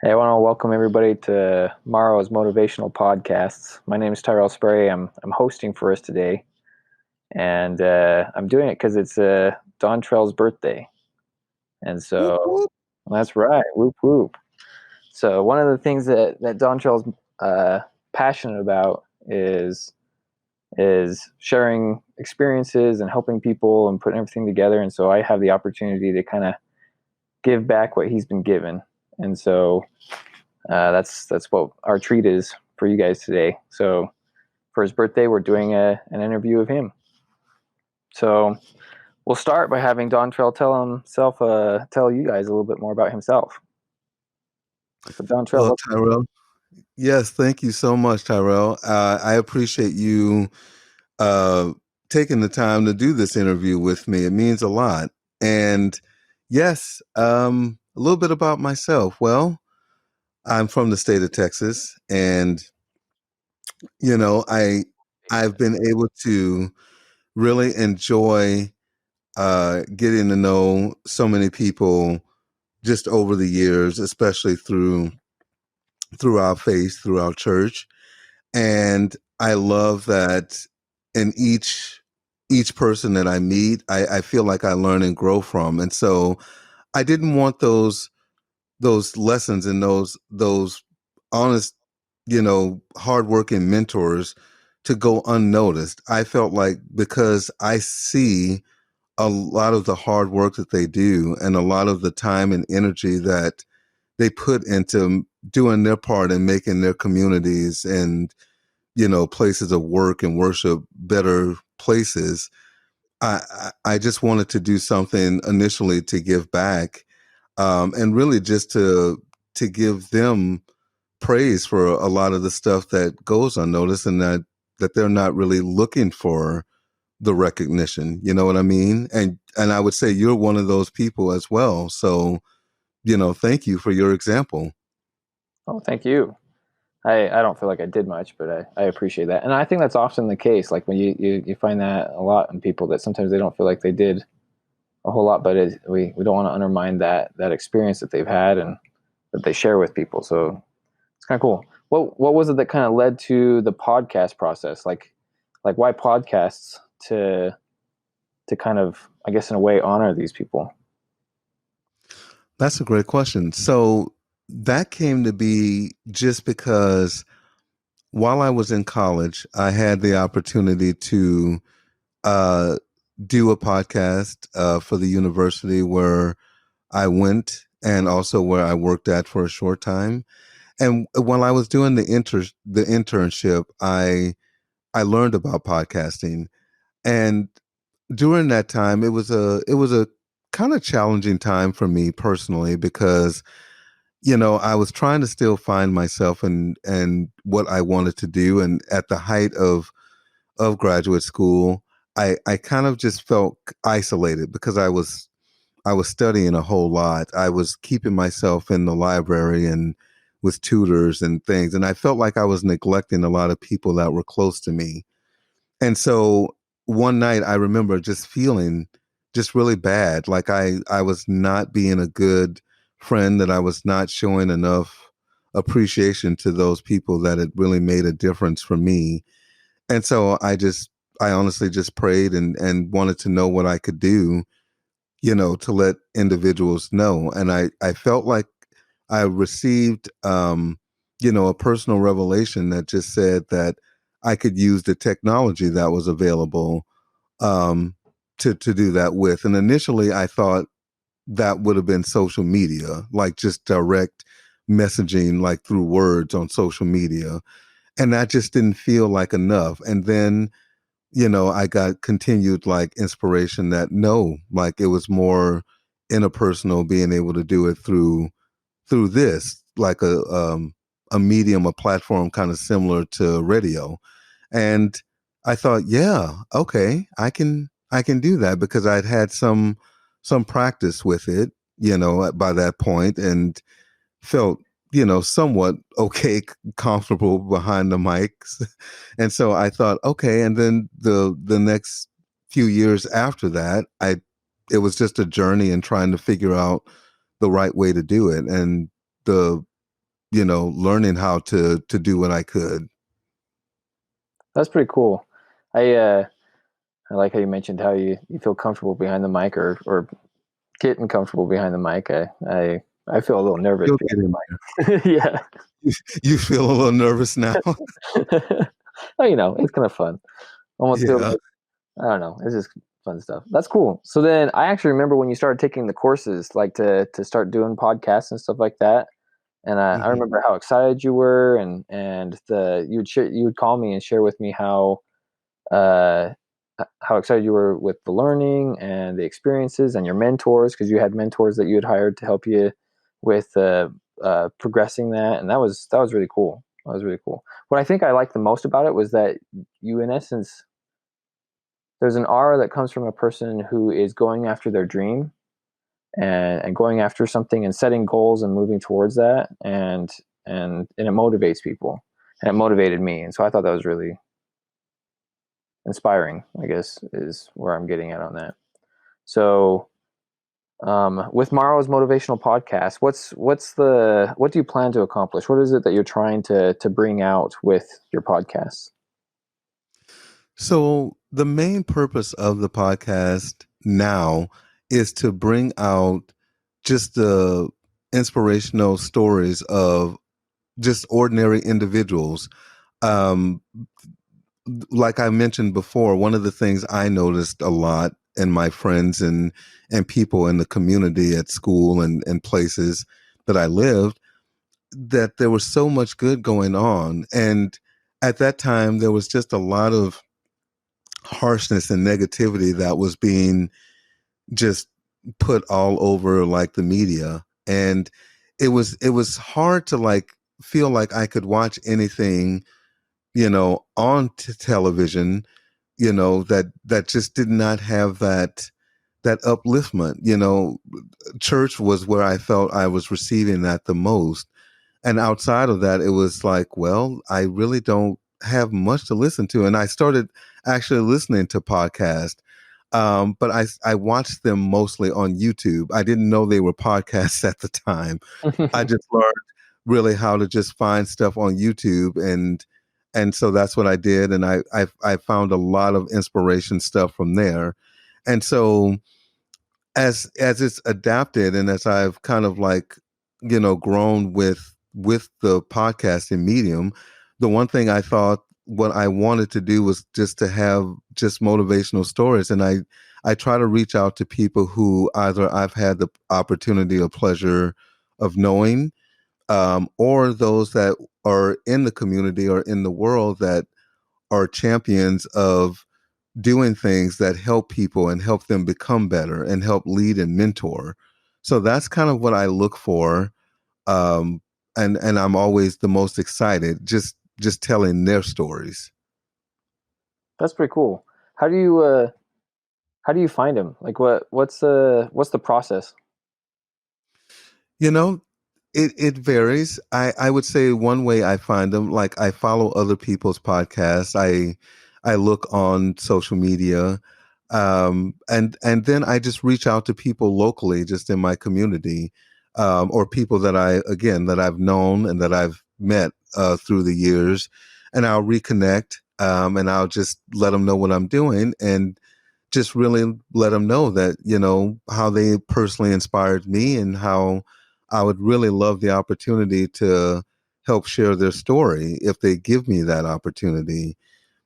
Hey, I want to welcome everybody to Maros Motivational Podcasts. My name is Tyrel Sperry. I'm hosting for us today, and I'm doing it because it's Dontrell's birthday, and Whoop, so whoop. that's right. Whoop whoop. So one of the things that Dontrell's passionate about is sharing experiences and helping people and putting everything together. And so I have the opportunity to kind of give back what he's been given, and so that's what our treat is for you guys today. So for his birthday, we're doing an interview of him. So we'll start by having Dontrell tell you guys a little bit more about himself. So Dontrell, Well, Tyrell, yes, thank you so much, Tyrell. I appreciate you uh, taking the time to do this interview with me. It means a lot. And yes, a little bit about myself. Well, I'm from the state of Texas, and you know, I've been able to really enjoy getting to know so many people just over the years, especially through our faith, through our church. And I love that in each person that I meet, I feel like I learn and grow from. And so I didn't want those lessons and those honest, hardworking mentors to go unnoticed. I felt like because I see a lot of the hard work that they do and a lot of the time and energy that they put into doing their part in making their communities and places of work and worship better places. I just wanted to do something initially to give back, and really just to give them praise for a lot of the stuff that goes unnoticed, and that they're not really looking for the recognition. You know what I mean? And I would say you're one of those people as well. So thank you for your example. oh, thank you. I don't feel like I did much, but I appreciate that. And I think that's often the case. Like when you find that a lot in people that sometimes they don't feel like they did a whole lot, but we don't want to undermine that experience that they've had and that they share with people. So it's kind of cool. What was it that kind of led to the podcast process? Like why podcasts to kind of, I guess, in a way, honor these people? That's a great question. So that came to be just because while I was in college, I had the opportunity to uh, do a podcast for the university where I went and also where I worked at for a short time. And while I was doing the internship, I learned about podcasting. And during that time, it was a kind of challenging time for me personally because I was trying to still find myself and what I wanted to do. And at the height of graduate school, I kind of just felt isolated because I was studying a whole lot. I was keeping myself in the library and with tutors and things. And I felt like I was neglecting a lot of people that were close to me. And so one night I remember just feeling just really bad. Like I was not being a good friend, that I was not showing enough appreciation to those people that had really made a difference for me. And so I honestly just prayed and wanted to know what I could do, to let individuals know. And I felt like I received, a personal revelation that just said that I could use the technology that was available, um, to do that with. And initially, I thought that would have been social media, like just direct messaging, like through words on social media. And that just didn't feel like enough. And then, I got continued like inspiration that no, like it was more interpersonal, being able to do it through this, like a medium, a platform kind of similar to radio. And I thought, yeah, okay, I can do that because I'd had some practice with it, by that point, and felt, somewhat okay, comfortable behind the mics. And so I thought, okay, and then the next few years after that, it was just a journey and trying to figure out the right way to do it. And the learning how to do what I could. That's pretty cool. I uh, I like how you mentioned how you feel comfortable behind the mic or getting comfortable behind the mic. I feel a little nervous You'll get in there. behind the mic. Yeah. You feel a little nervous now? Oh, it's kind of fun. Almost feel Yeah. like, I don't know. It's just fun stuff. That's cool. So then I actually remember when you started taking the courses, like to start doing podcasts and stuff like that. And I Mhm. remember how excited you were, and you would call me and share with me uh, how excited you were with the learning and the experiences and your mentors, because you had mentors that you had hired to help you with progressing that, and that was really cool. That was really cool. What I think I liked the most about it was that you, in essence, there's an aura that comes from a person who is going after their dream and going after something and setting goals and moving towards that, and it motivates people, and it motivated me, and so I thought that was really inspiring, I guess, is where I'm getting at on that. So, with Maro's motivational podcast, what do you plan to accomplish? What is it that you're trying to bring out with your podcast? So the main purpose of the podcast now is to bring out just the inspirational stories of just ordinary individuals. Um, like I mentioned before, one of the things I noticed a lot in my friends and people in the community at school and places that I lived, that there was so much good going on. And at that time, there was just a lot of harshness and negativity that was being just put all over like the media. And it was hard to like feel like I could watch anything, on television, that just did not have that upliftment. Church was where I felt I was receiving that the most. And outside of that, it was like, well, I really don't have much to listen to. And I started actually listening to podcasts. But I watched them mostly on YouTube. I didn't know they were podcasts at the time. I just learned really how to just find stuff on YouTube, and so that's what I did. And I found a lot of inspiration stuff from there. And so as it's adapted and as I've kind of like, grown with the podcasting medium, the one thing I thought what I wanted to do was just to have just motivational stories. And I try to reach out to people who either I've had the opportunity or pleasure of knowing, or those that are in the community or in the world that are champions of doing things that help people and help them become better and help lead and mentor. So that's kind of what I look for. Um, and I'm always the most excited just telling their stories. That's pretty cool. How do you find them? Like what's the process? You know, it varies. I would say one way I find them, like I follow other people's podcasts. I look on social media, and then I just reach out to people locally, just in my community, or people that I've known and that I've met through the years, and I'll reconnect, and I'll just let them know what I'm doing, and just really let them know that, how they personally inspired me and how I would really love the opportunity to help share their story if they give me that opportunity.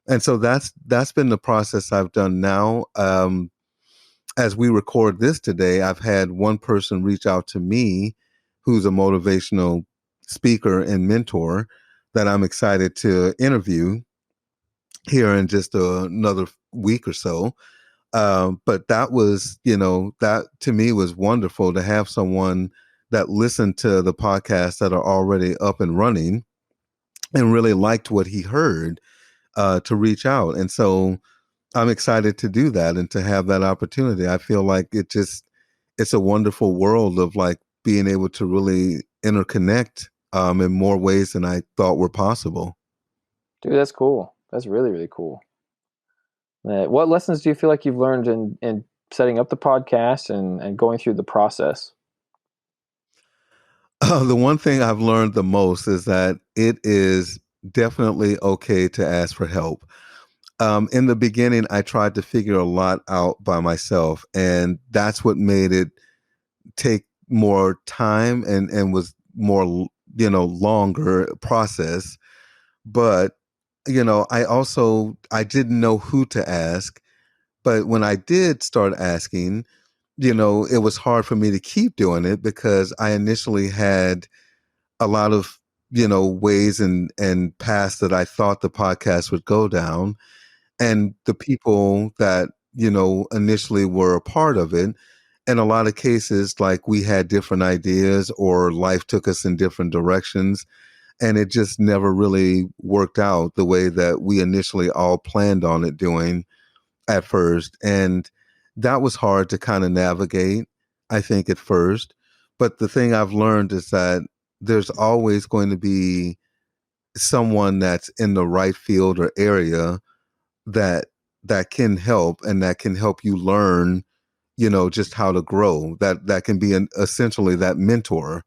And so that's been the process I've done now. As we record this today, I've had one person reach out to me who's a motivational speaker and mentor that I'm excited to interview here in just another week or so. But that was, that to me was wonderful to have someone that listened to the podcasts that are already up and running and really liked what he heard, to reach out. And so I'm excited to do that and to have that opportunity. I feel like it's a wonderful world of like being able to really interconnect, in more ways than I thought were possible. Dude, that's cool. That's really, really cool. What lessons do you feel like you've learned in setting up the podcast and going through the process? The one thing I've learned the most is that it is definitely okay to ask for help. In the beginning, I tried to figure a lot out by myself, and that's what made it take more time and was more, longer process. But, I didn't know who to ask. But when I did start asking, it was hard for me to keep doing it because I initially had a lot of, ways and paths that I thought the podcast would go down. And the people that, initially were a part of it, in a lot of cases, like we had different ideas or life took us in different directions. And it just never really worked out the way that we initially all planned on it doing at first. And that was hard to kind of navigate, I think, at first. But the thing I've learned is that there's always going to be someone that's in the right field or area that that can help and that can help you learn, just how to grow. That can be essentially that mentor.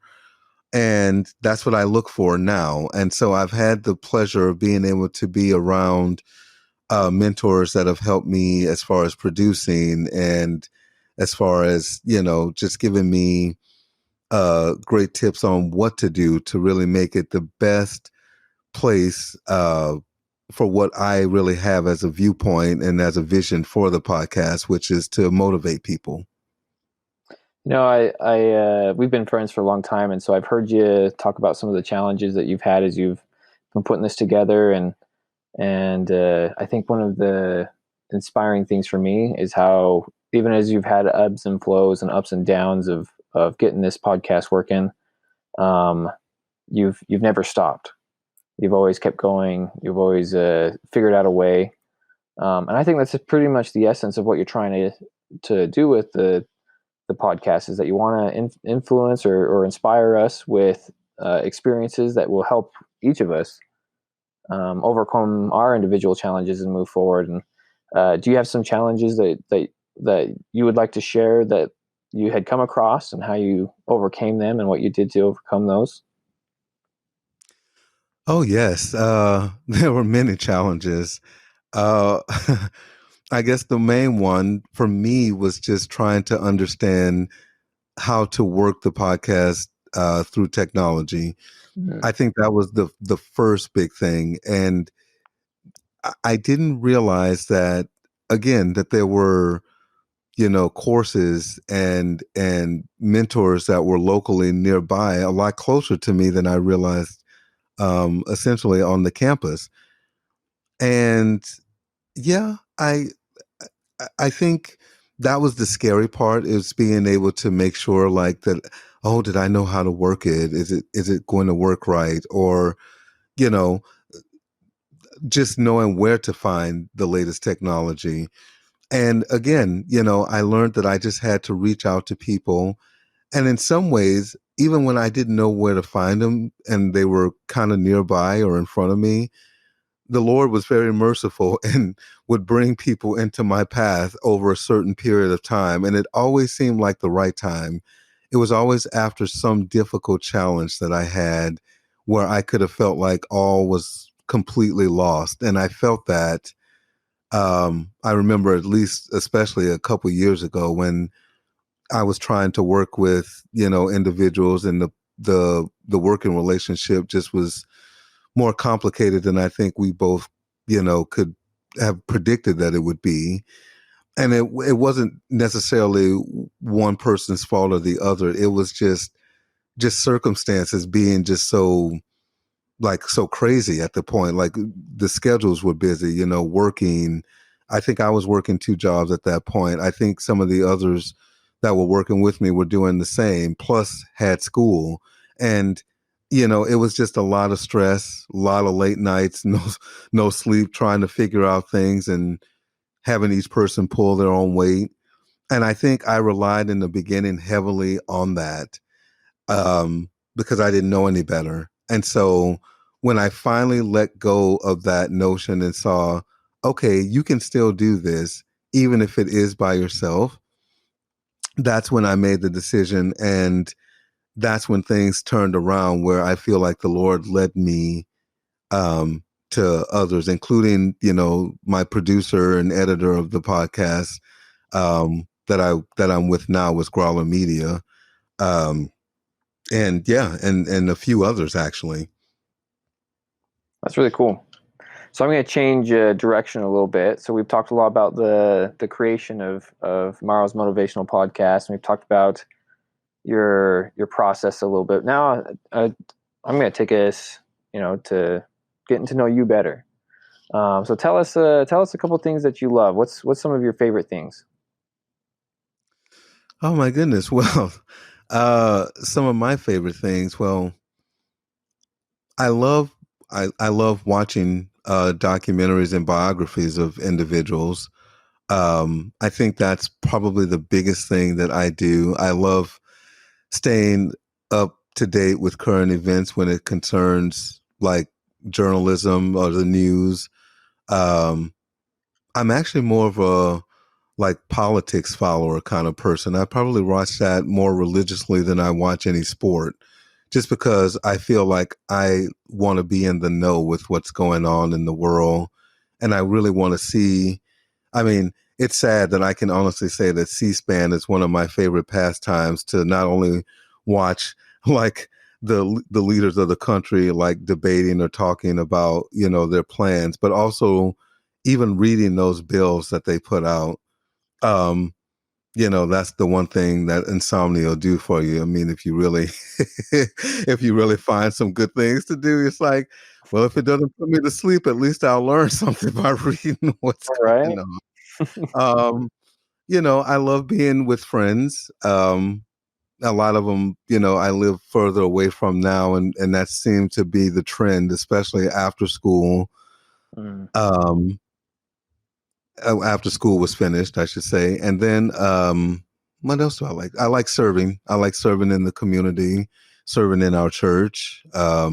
And that's what I look for now. And so I've had the pleasure of being able to be around mentors that have helped me as far as producing and as far as, just giving me great tips on what to do to really make it the best place for what I really have as a viewpoint and as a vision for the podcast, which is to motivate people. We've been friends for a long time, and so I've heard you talk about some of the challenges that you've had as you've been putting this together, and I think one of the inspiring things for me is how even as you've had ebbs and flows and ups and downs of getting this podcast working, you've never stopped. You've always kept going. You've always figured out a way, and I think that's pretty much the essence of what you're trying to do with the podcast, is that you want to influence or inspire us with experiences that will help each of us overcome our individual challenges and move forward. And do you have some challenges that you would like to share that you had come across and how you overcame them and what you did to overcome those? Oh, yes. There were many challenges. Uh, I guess the main one for me was just trying to understand how to work the podcast through technology. Mhm. I think that was the first big thing. And I didn't realize that, again, that there were, courses and mentors that were locally nearby, a lot closer to me than I realized, essentially on the campus. And yeah, I think that was the scary part, is being able to make sure like that, oh, did I know how to work it? Is it going to work right? Or, you know, just knowing where to find the latest technology. And again, I learned that I just had to reach out to people. And in some ways, even when I didn't know where to find them and they were kind of nearby or in front of me, the Lord was very merciful and would bring people into my path over a certain period of time. And it always seemed like the right time. It was always after some difficult challenge that I had where I could have felt like all was completely lost. And I felt that. I remember, at least, especially a couple years ago, when I was trying to work with, individuals, and the working relationship just was more complicated than I think we both, could have predicted that it would be. And it wasn't necessarily one person's fault or the other. It was just circumstances being just so crazy at the point. Like the schedules were busy, working. I think I was working two jobs at that point. I think some of the others that were working with me were doing the same, plus had school. And, it was just a lot of stress, a lot of late nights, no sleep, trying to figure out things and having each person pull their own weight. And I think I relied in the beginning heavily on that, because I didn't know any better. And so when I finally let go of that notion and saw, okay, you can still do this, even if it is by yourself, that's when I made the decision and that's when things turned around where I feel like the Lord led me um, to others, including, my producer and editor of the podcast that I'm with now with Growler Media. Um, and yeah, and a few others actually. That's really cool. So I'm going to change direction a little bit. So we've talked a lot about the creation of Maros Motivational Podcast, and we've talked about your process a little bit. Now I'm going to take us, to getting to know you better. So tell us a couple of things that you love. What's some of your favorite things? Oh my goodness. Well, some of my favorite things. Well, I love I love watching documentaries and biographies of individuals. I think that's probably the biggest thing that I do. I love staying up to date with current events when it concerns like journalism or the news. Um, I'm actually more of a like politics follower kind of person. I probably watch that more religiously than I watch any sport, just because I feel like I want to be in the know with what's going on in the world. And I really want to see. I mean, it's sad that I can honestly say that C-SPAN is one of my favorite pastimes, to not only watch like the leaders of the country like debating or talking about, their plans, but also even reading those bills that they put out. um that's the one thing that insomnia will do for you. I mean, if you really if you really find some good things to do, it's like, well, if it doesn't put me to sleep, at least I'll learn something by reading what's All going right. on. um I love being with friends. A lot of them, I live further away from now, and that seemed to be the trend, especially after school. Mm. um After school was finished, I should say. And then what else do I like? I like serving. I like serving in the community, serving in our church. Uh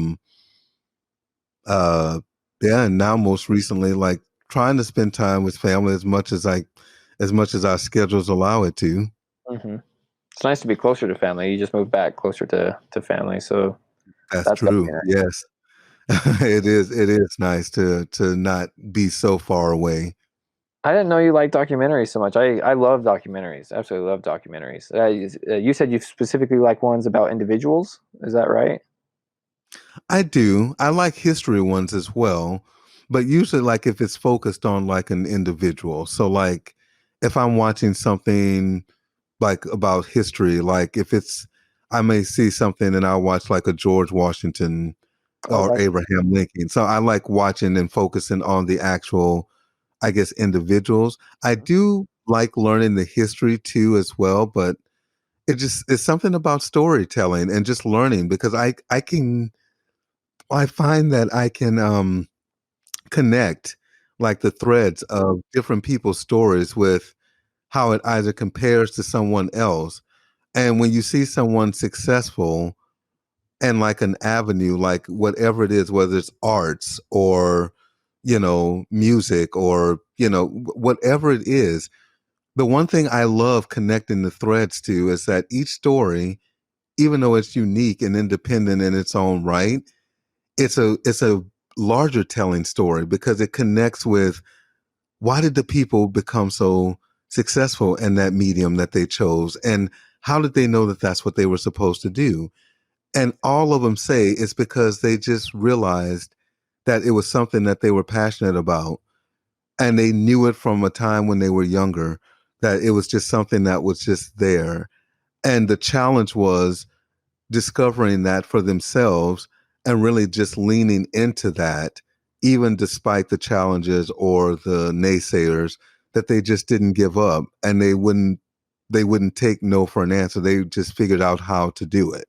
yeah, and now most recently, like trying to spend time with family as much as our schedules allow it to. Mm-hmm. It's nice to be closer to family. You just moved back closer to family, so That's that's true. definitely nice. Yes. It is nice to not be so far away. I didn't know you liked documentaries so much. I love documentaries. Absolutely love documentaries. You said you specifically like ones about individuals. Is that right? I do. I like history ones as well, but usually like if it's focused on like an individual. So like if I'm watching something like about history, like if it's I may see something and I'll watch like a George Washington Oh, or that's Abraham Lincoln. So I like watching and focusing on the actual, I guess, individuals. I do like learning the history too as well, but it's something about storytelling and just learning, because I find that I can connect like the threads of different people's stories with how it either compares to someone else. And when you see someone successful and like an avenue, like whatever it is, whether it's arts or, music or, whatever it is, the one thing I love connecting the threads to is that each story, even though it's unique and independent in its own right, it's a larger telling story, because it connects with why did the people become so successful in that medium that they chose, and how did they know that that's what they were supposed to do. And all of them say it's because they just realized that it was something that they were passionate about, and they knew it from a time when they were younger, that it was just something that was just there. And the challenge was discovering that for themselves and really just leaning into that, even despite the challenges or the naysayers, that they just didn't give up, and they wouldn't take no for an answer. They just figured out how to do it.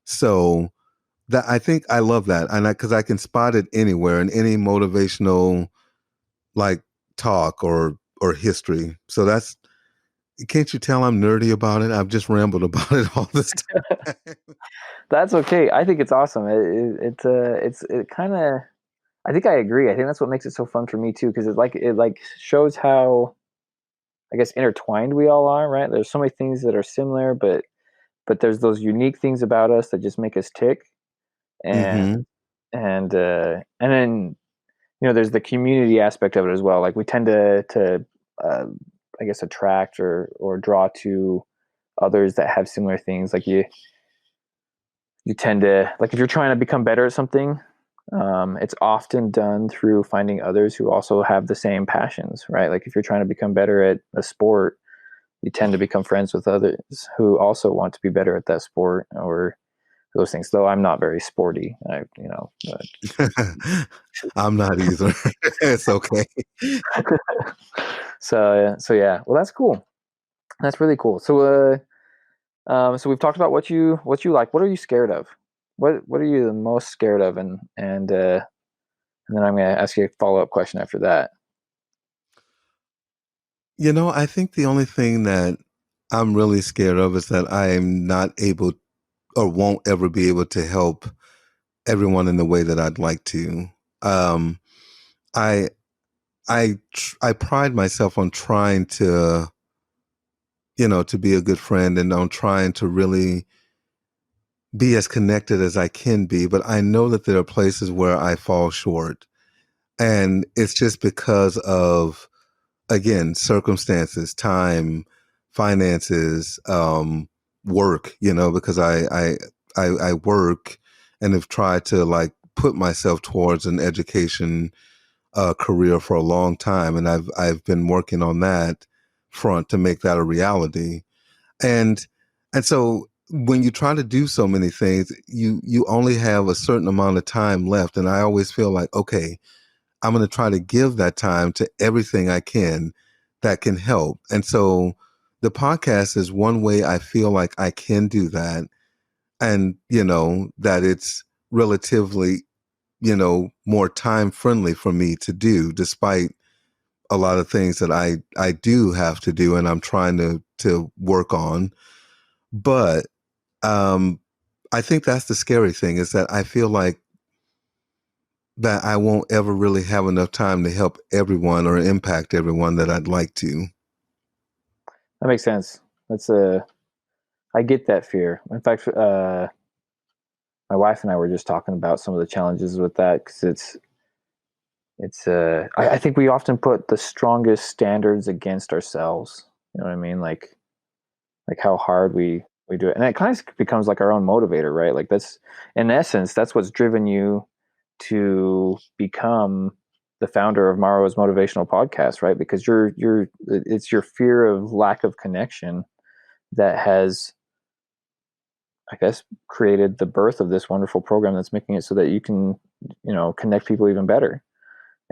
So that, I think I love that. And because I can spot it anywhere in any motivational like talk or history. So that's, can't you tell I'm nerdy about it? I've just rambled about it all this time. That's okay. I think it's awesome. It kind of. I think I agree. I think that's what makes it so fun for me too, because it shows how, I guess, intertwined we all are. Right? There's so many things that are similar, but but there's those unique things about us that just make us tick. And Mm-hmm. and then, there's the community aspect of it as well. Like we tend to uh, I guess attract or draw to others that have similar things. Like you tend to, like, if you're trying to become better at something, it's often done through finding others who also have the same passions, right? Like if you're trying to become better at a sport, you tend to become friends with others who also want to be better at that sport or those things. Though I'm not very sporty, I'm not either. It's okay. so yeah. Well, that's cool. That's really cool. So we've talked about what you like. What are you scared of? What are you the most scared of? And then I'm going to ask you a follow-up question after that. I think the only thing that I'm really scared of is that I am not able or won't ever be able to help everyone in the way that I'd like to. Um, I I pride myself on trying to be a good friend and on trying to really be as connected as I can be. But I know that there are places where I fall short. And it's just because of, again, circumstances, time, finances, work, because I work and have tried to like put myself towards an education career for a long time. And I've been working on that front to make that a reality. And so when you try to do so many things, you only have a certain amount of time left. And I always feel like, okay, I'm going to try to give that time to everything I can that can help. And so the podcast is one way I feel like I can do that. And, that it's relatively, more time friendly for me to do, despite a lot of things that I do have to do and I'm trying to work on. But I think that's the scary thing, is that I feel like that I won't ever really have enough time to help everyone or impact everyone that I'd like to. That makes sense. I get that fear. In fact, my wife and I were just talking about some of the challenges with that, because I think we often put the strongest standards against ourselves. You know what I mean? Like how hard we do it, and it kind of becomes like our own motivator, right? Like that's, in essence, that's what's driven you to become the founder of Maros Motivational Podcast, right? Because it's your fear of lack of connection that has, I guess, created the birth of this wonderful program that's making it so that you can, connect people even better.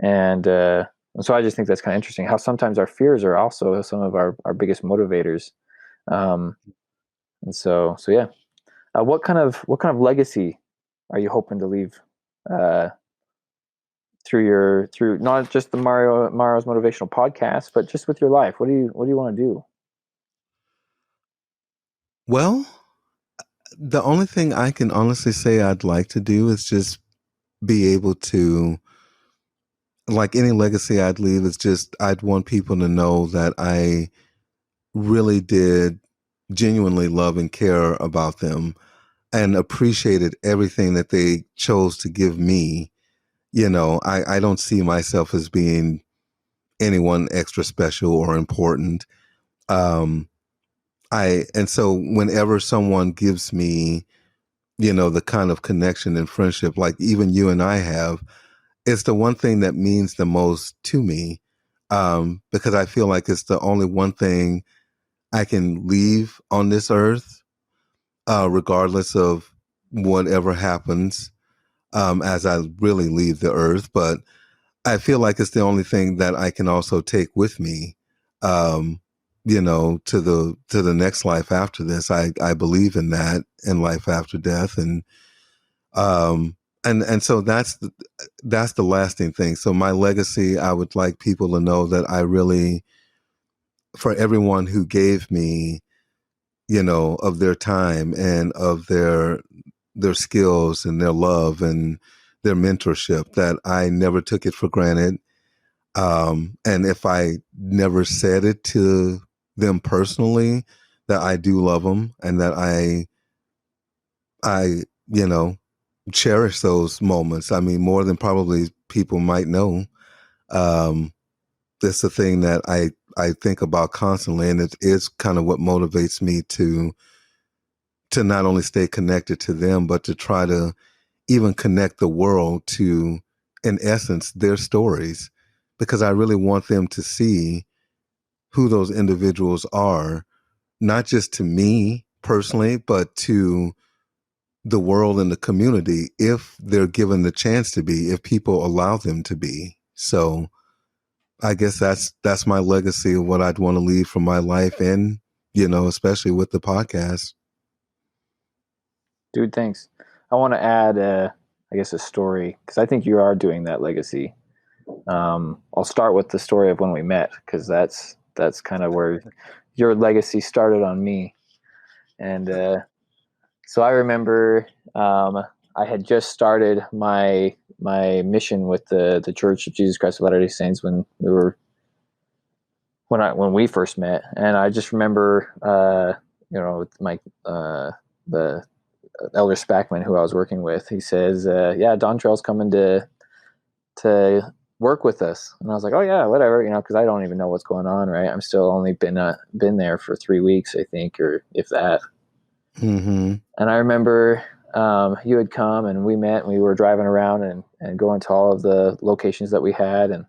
And so I just think that's kind of interesting how sometimes our fears are also some of our biggest motivators. Um, and so yeah. What kind of legacy are you hoping to leave uh, through not just the Maro's Motivational Podcast, but just with your life? What do you want to do? Well, the only thing I can honestly say I'd like to do is just be able to, like any legacy I'd leave, is just I'd want people to know that I really did genuinely love and care about them and appreciated everything that they chose to give me. I don't see myself as being anyone extra special or important. Um, and so whenever someone gives me, the kind of connection and friendship, like even you and I have, it's the one thing that means the most to me. Because I feel like it's the only one thing I can leave on this earth, regardless of whatever happens, as I really leave the earth. But I feel like it's the only thing that I can also take with me, um, to the next life after this. I believe in that, in life after death, um, and so that's the lasting thing. So my legacy, I would like people to know that I really, for everyone who gave me, of their time and of their skills and their love and their mentorship, that I never took it for granted. And if I never said it to them personally, that I do love them and that I, cherish those moments. I mean, more than probably people might know. That's the thing that I think about constantly, and it is kind of what motivates me to not only stay connected to them, but to try to even connect the world to, in essence, their stories, because I really want them to see who those individuals are, not just to me personally, but to the world and the community, if they're given the chance to be, if people allow them to be. So I guess that's my legacy of what I'd want to leave from my life, and especially with the podcast. Dude, thanks. I want to add, I guess, a story, because I think you are doing that legacy. I'll start with the story of when we met, because that's kind of where your legacy started on me. And so I remember I had just started my mission with the Church of Jesus Christ of Latter-day Saints when we first met, and I just remember my the Elder Spackman, who I was working with, he says, "Yeah, Dontrell's coming to work with us," and I was like, "Oh yeah, whatever," because I don't even know what's going on, right? I'm still only been there for 3 weeks, I think, or if that. Mm-hmm. And I remember you had come and we met and we were driving around and going to all of the locations that we had. And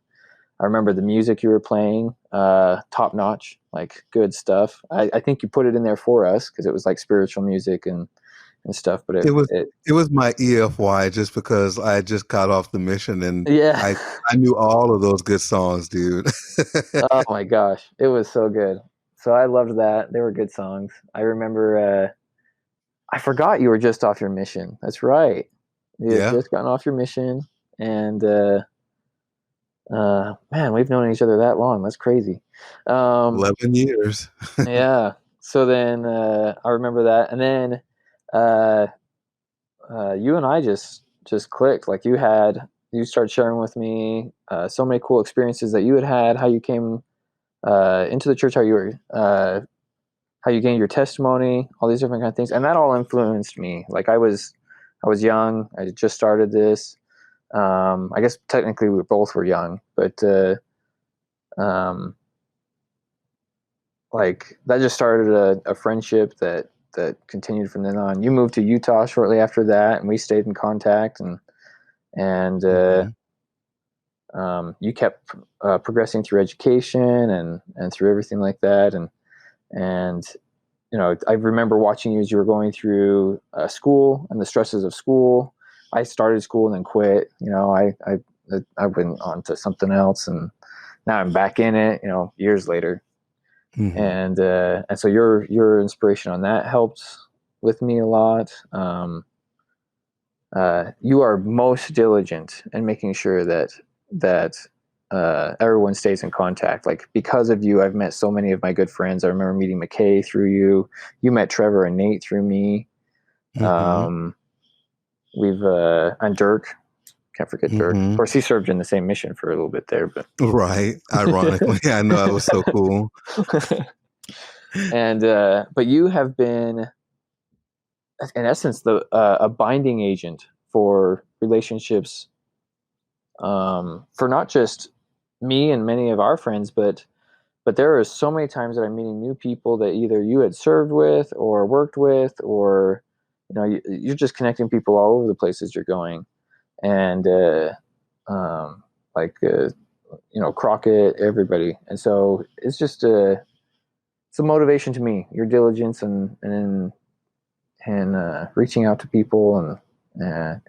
I remember the music you were playing, top notch, like good stuff. I think you put it in there for us because it was like spiritual music and stuff. But it was my EFY, just because I just got off the mission, and yeah, I knew all of those good songs, dude. oh my gosh, it was so good. So I loved that. They were good songs. I remember. I forgot you were just off your mission. That's right. You had Yeah. just gotten off your mission, and man, we've known each other that long. That's crazy. 11 years. Yeah. So then I remember that, and then uh, you and I just clicked. Like you started sharing with me so many cool experiences that you had, how you came into the church, how you gained your testimony, all these different kind of things, and that all influenced me. Like I was young. I just started this. I guess technically we both were young, but like that just started a friendship that continued from then on. You moved to Utah shortly after that, and we stayed in contact, and Mm-hmm. You kept progressing through education and through everything like that, and I remember watching you as you were going through school and the stresses of school. I started school and then quit. I went on to something else, and now I'm back in it. Years later, Mm-hmm. and so your inspiration on that helped with me a lot. You are most diligent in making sure that everyone stays in contact. Like because of you, I've met so many of my good friends. I remember meeting McKay through you. You met Trevor and Nate through me. Mm-hmm. We've and Dirk. Can't forget Dirk. Of Mm-hmm. course, he served in the same mission for a little bit there, but Right. Ironically, I know, it was so cool. and but you have been, in essence, a binding agent for relationships, for not just me and many of our friends, but there are so many times that I'm meeting new people that either you had served with or worked with, or you're just connecting people all over the places you're going, and like Crockett, everybody, and so it's just it's a motivation to me. Your diligence and reaching out to people, and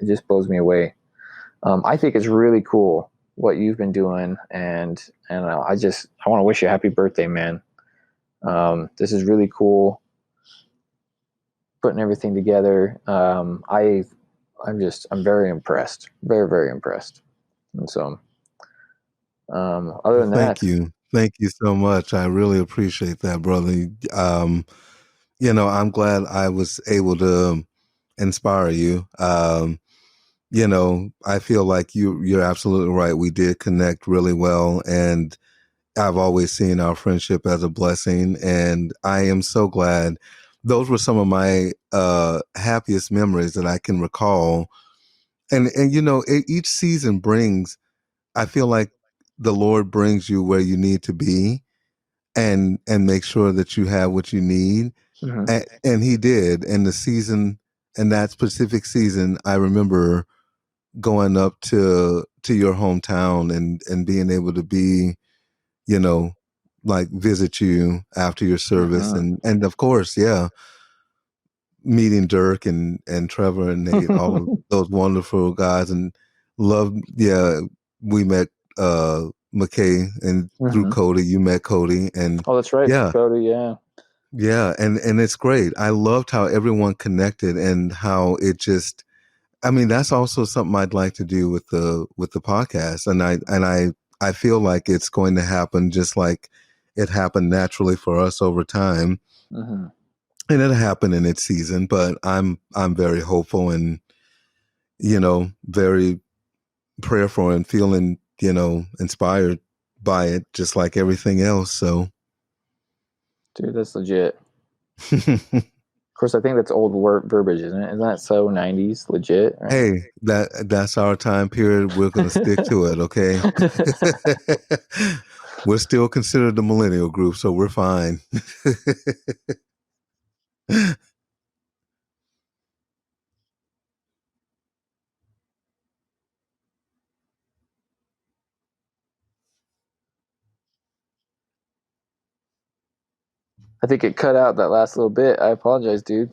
it just blows me away. I think it's really cool what you've been doing, and I want to wish you a happy birthday, man. This is really cool, putting everything together. I'm very impressed, very, very impressed. And so, other than that, Thank you so much. I really appreciate that, brother. I'm glad I was able to inspire you. I feel like you're absolutely right. We did connect really well, and I've always seen our friendship as a blessing, and I am so glad. Those were some of my happiest memories that I can recall. And you know, each season brings, I feel like the Lord brings you where you need to be, and make sure that you have what you need. Mm-hmm. And he did. And the season, and that specific season, I remember going up to your hometown and being able to be, you know, like visit you after your service, Mm-hmm. and of course, yeah, meeting Dirk and Trevor and Nate, all of those wonderful guys, and love. Yeah, we met McKay, and through Mm-hmm. Cody, you met Cody, and Oh, that's right, through yeah, Cody. Yeah. yeah, and it's great. I loved how everyone connected and how it just. I mean, that's also something I'd like to do with the podcast, and I feel like it's going to happen just like it happened naturally for us over time, Mm-hmm. and it'll happen in its season. But I'm very hopeful and, you know, very prayerful and feeling, you know, inspired by it, just like everything else. So, Dude, that's legit. Of course, I think that's old verbiage, isn't it? Isn't that so 90s legit, right? hey, that's our time period. We're going to stick to it, okay? We're still considered the millennial group, so we're fine. I think it cut out that last little bit. I apologize, dude.